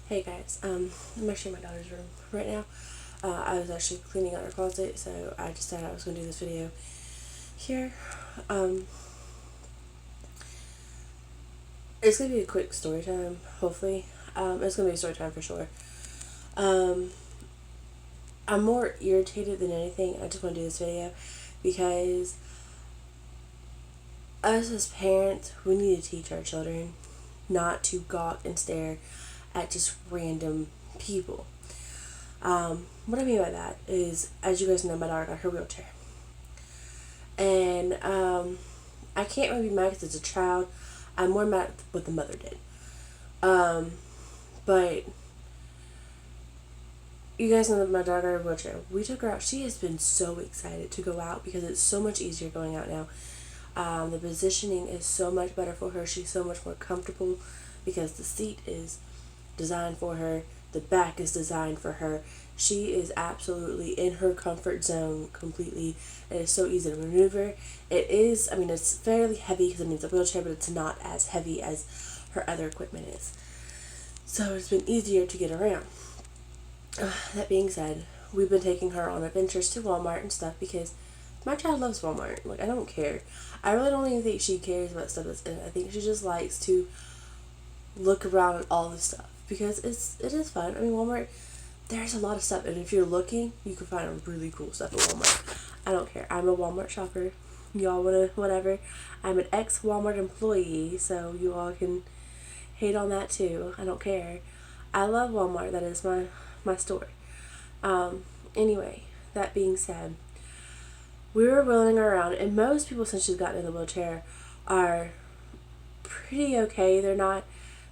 Hey guys, I'm actually in my daughter's room right now. I was actually cleaning out her closet, so I decided I was going to do this video here. Um, it's going to be a quick story time, hopefully. It's going to be a story time for sure. Um, I'm more irritated than anything. I just want to do this video because us as parents, we need to teach our children not to gawk and stare at just random people. What I mean by that is, as you guys know, my daughter got her wheelchair. And I can't really be mad because it's a child. I'm more mad at what the mother did. But you guys know that my daughter got her wheelchair. We took her out. She has been so excited to go out because it's so much easier going out now. The positioning is so much better for her. She's so much more comfortable because the seat is designed for her. The back is designed for her. She is absolutely in her comfort zone completely. It is so easy to maneuver. It is, it's fairly heavy because it's a wheelchair, but it's not as heavy as her other equipment is. So it's been easier to get around. That being said, we've been taking her on adventures to Walmart and stuff because my child loves Walmart. Like, I don't care. I really don't even think she cares about stuff that's in it. I think she just likes to look around at all the stuff because it is fun. Walmart, there's a lot of stuff, and if you're looking, you can find really cool stuff at Walmart. I don't care. I'm a Walmart shopper. Y'all wanna whatever. I'm an ex Walmart employee, so you all can hate on that too. I don't care. I love Walmart. That is my store. Anyway, that being said, we were wheeling her around, and most people, since she's gotten in the wheelchair, are pretty okay. They're not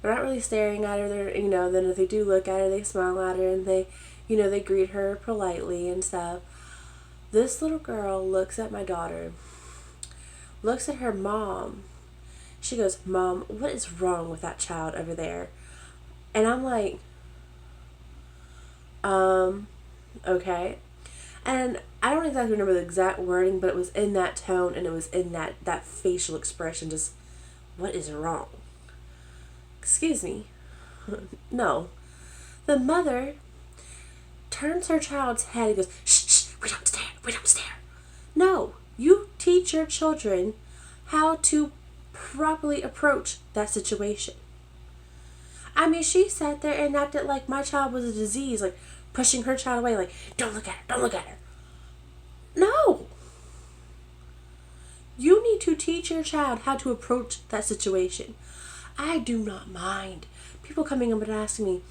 really staring at her. Then if they do look at her, they smile at her and they greet her politely and stuff. This little girl looks at my daughter, looks at her mom. She goes, "Mom, what is wrong with that child over there?" And I'm like, okay. And I don't exactly remember the exact wording, but it was in that tone and it was in that facial expression, just, what is wrong? Excuse me. No. The mother turns her child's head and goes, "Shh, shh, we don't stare. No, you teach your children how to properly approach that situation. She sat there and acted like my child was a disease, like pushing her child away, like, don't look at her. No. You need to teach your child how to approach that situation. I do not mind people coming up and asking me,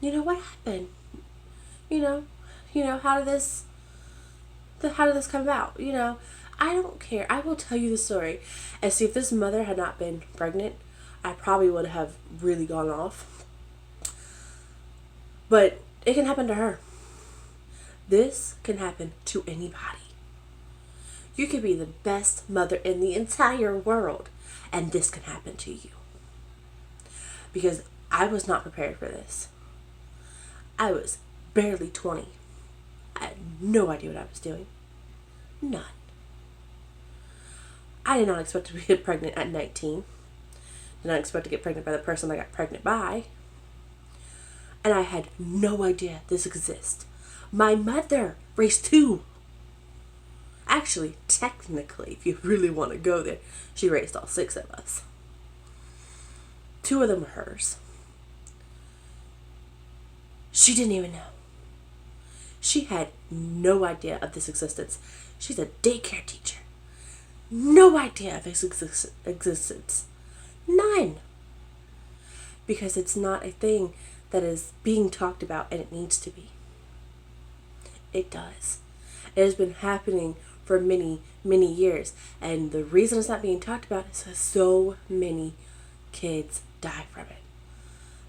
what happened? How did this come about? I don't care. I will tell you the story. And see, if this mother had not been pregnant, I probably would have really gone off. But it can happen to her. This can happen to anybody. You could be the best mother in the entire world, and this can happen to you. Because I was not prepared for this. I was barely 20. I had no idea what I was doing. None. I did not expect to get pregnant at 19. Did not expect to get pregnant by the person I got pregnant by. And I had no idea this exists. My mother raised 2. Actually, technically, if you really want to go there, she raised all 6 of us. 2 of them were hers. She didn't even know. She had no idea of this existence. She's a daycare teacher. No idea of its existence. None. Because it's not a thing that is being talked about, and it needs to be. It does. It has been happening for many, many years. And the reason it's not being talked about is because so many kids die from it.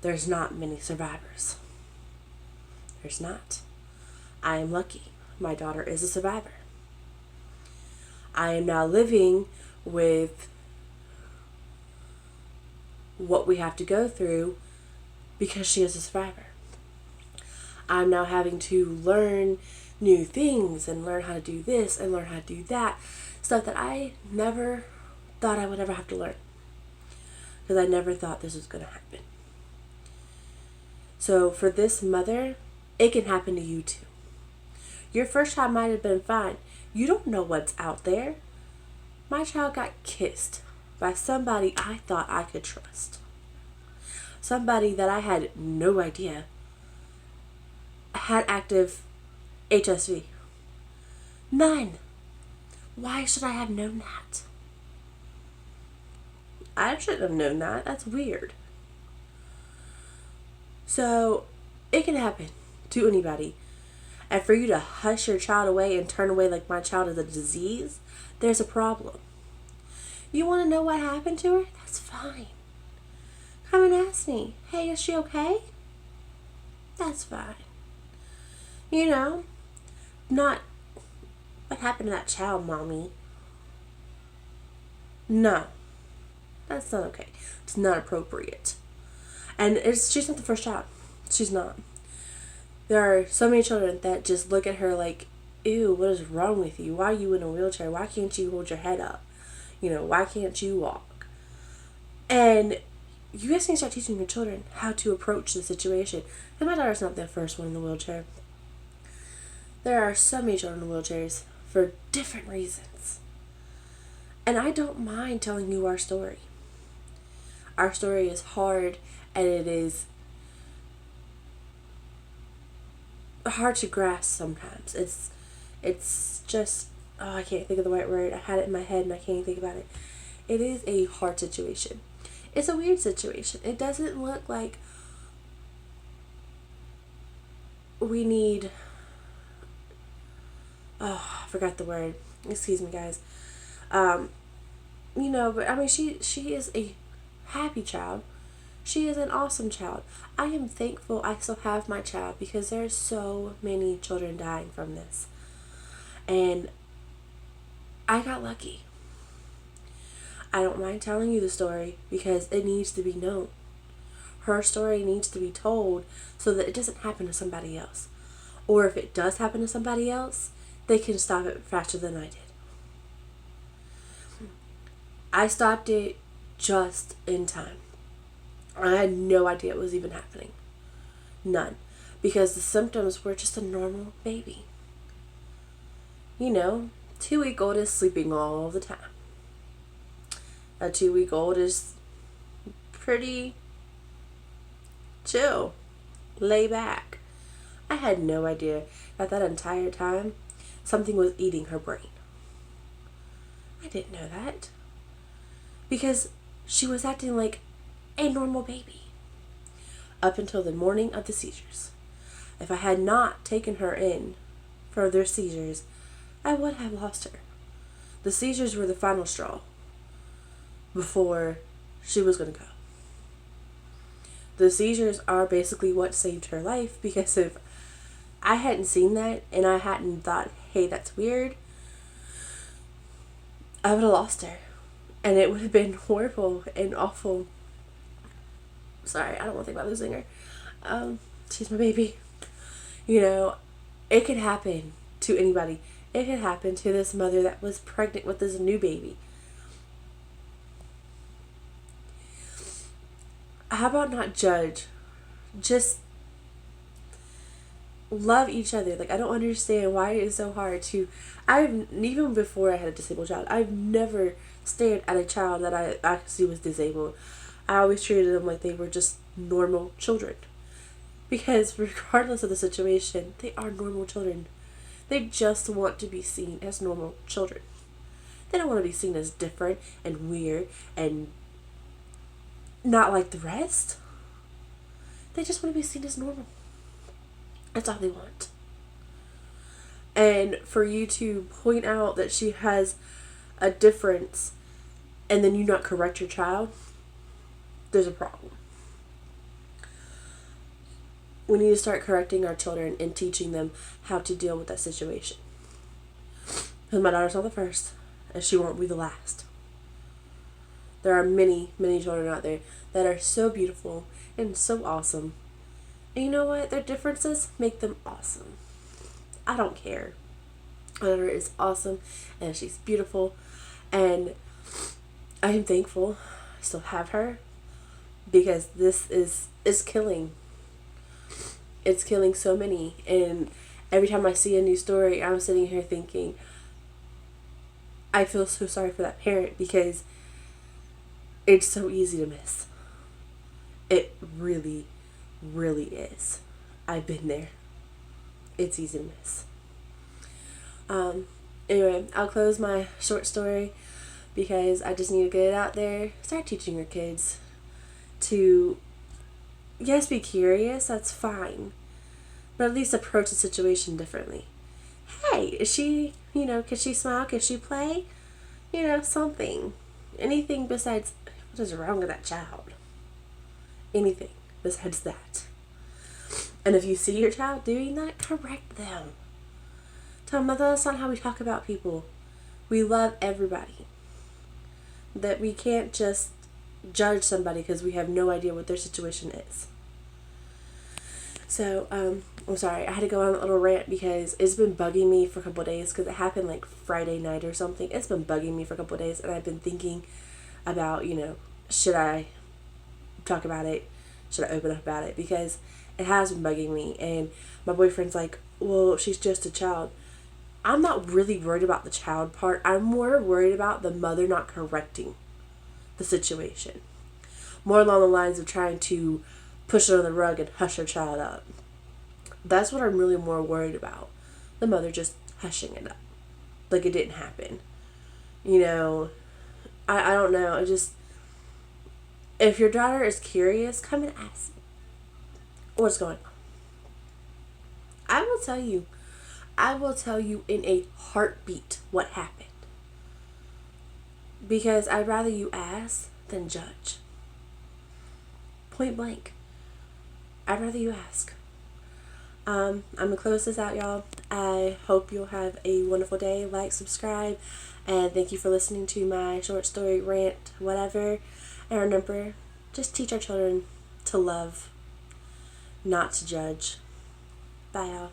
There's not many survivors. There's not. I am lucky. My daughter is a survivor. I am now living with what we have to go through because she is a survivor. I'm now having to learn new things and learn how to do this and learn how to do that. Stuff that I never thought I would ever have to learn. Because I never thought this was going to happen. So for this mother, it can happen to you too. Your first child might have been fine. You don't know what's out there. My child got kissed by somebody I thought I could trust. Somebody that I had no idea had active HSV. None. Why should I have known that? I shouldn't have known that. That's weird. So, it can happen to anybody. And for you to hush your child away and turn away like my child is a disease, there's a problem. You want to know what happened to her? That's fine. Come and ask me. Hey, is she okay? That's fine. You know, not what happened to that child, mommy. No, that's not okay. It's not appropriate. And she's not the first child. She's not. There are so many children that just look at her like, ew, what is wrong with you? Why are you in a wheelchair? Why can't you hold your head up? Why can't you walk? And you guys need to start teaching your children how to approach the situation. And my daughter's not the first one in the wheelchair. There are so many children in wheelchairs for different reasons. And I don't mind telling you our story. Our story is hard, and it is hard to grasp sometimes. It's just, I can't think of the right word. I had it in my head and I can't think about it. It is a hard situation. It's a weird situation. It doesn't look like we need, I forgot the word. Excuse me, guys. But I mean, she is a happy child. She is an awesome child. I am thankful I still have my child because there are so many children dying from this. And I got lucky. I don't mind telling you the story because it needs to be known. Her story needs to be told so that it doesn't happen to somebody else. Or if it does happen to somebody else, they can stop it faster than I did. I stopped it just in time. I had no idea it was even happening. None. Because the symptoms were just a normal baby. 2-week-old is sleeping all the time. A 2-week-old is pretty chill, lay back. I had no idea that entire time something was eating her brain. I didn't know that. Because she was acting like a normal baby up until the morning of the seizures. If I had not taken her in for their seizures, I would have lost her. The seizures were the final straw before she was going to go. The seizures are basically what saved her life, because if I hadn't seen that and I hadn't thought, hey, that's weird, I would have lost her. And it would have been horrible and awful. Sorry, I don't want to think about losing her. She's my baby. It could happen to anybody. It could happen to this mother that was pregnant with this new baby. How about not judge? Just love each other. Like, I don't understand why it is so hard to... even before I had a disabled child, I've never stared at a child that I actually was disabled. I always treated them like they were just normal children. Because regardless of the situation, they are normal children. They just want to be seen as normal children. They don't want to be seen as different and weird and not like the rest. They just want to be seen as normal. That's all they want. And for you to point out that she has a difference and then you not correct your child, there's a problem. We need to start correcting our children and teaching them how to deal with that situation. Because my daughter's not the first, and she won't be the last. There are many, many children out there that are so beautiful and so awesome. And you know what? Their differences make them awesome. I don't care. My daughter is awesome, and she's beautiful, and I am thankful I still have her, because this is killing It's killing so many. And every time I see a new story, I'm sitting here thinking, I feel so sorry for that parent because it's so easy to miss. It really, really is. I've been there. It's easy to miss. Anyway, I'll close my short story because I just need to get it out there. Start teaching your kids to, yes, be curious, that's fine, but at least approach the situation differently. Hey, is she, can she smile? Can she play? Something. Anything besides, what is wrong with that child? Anything besides that. And if you see your child doing that, correct them. Tell them that's not how we talk about people. We love everybody. That we can't just judge somebody because we have no idea what their situation is. So, I'm sorry, I had to go on a little rant because it's been bugging me for a couple of days because it happened like Friday night or something. It's been bugging me for a couple of days and I've been thinking about, should I talk about it? Should I open up about it? Because it has been bugging me and my boyfriend's like, well, she's just a child. I'm not really worried about the child part. I'm more worried about the mother not correcting the situation. More along the lines of trying to push it under the rug and hush her child up. That's what I'm really more worried about. The mother just hushing it up. Like it didn't happen. I don't know. If your daughter is curious, come and ask what's going on. I will tell you. I will tell you in a heartbeat what happened. Because I'd rather you ask than judge. Point blank. I'd rather you ask. I'm going to close this out, y'all. I hope you'll have a wonderful day. Like, subscribe, and thank you for listening to my short story, rant, whatever. And remember, just teach our children to love, not to judge. Bye, y'all.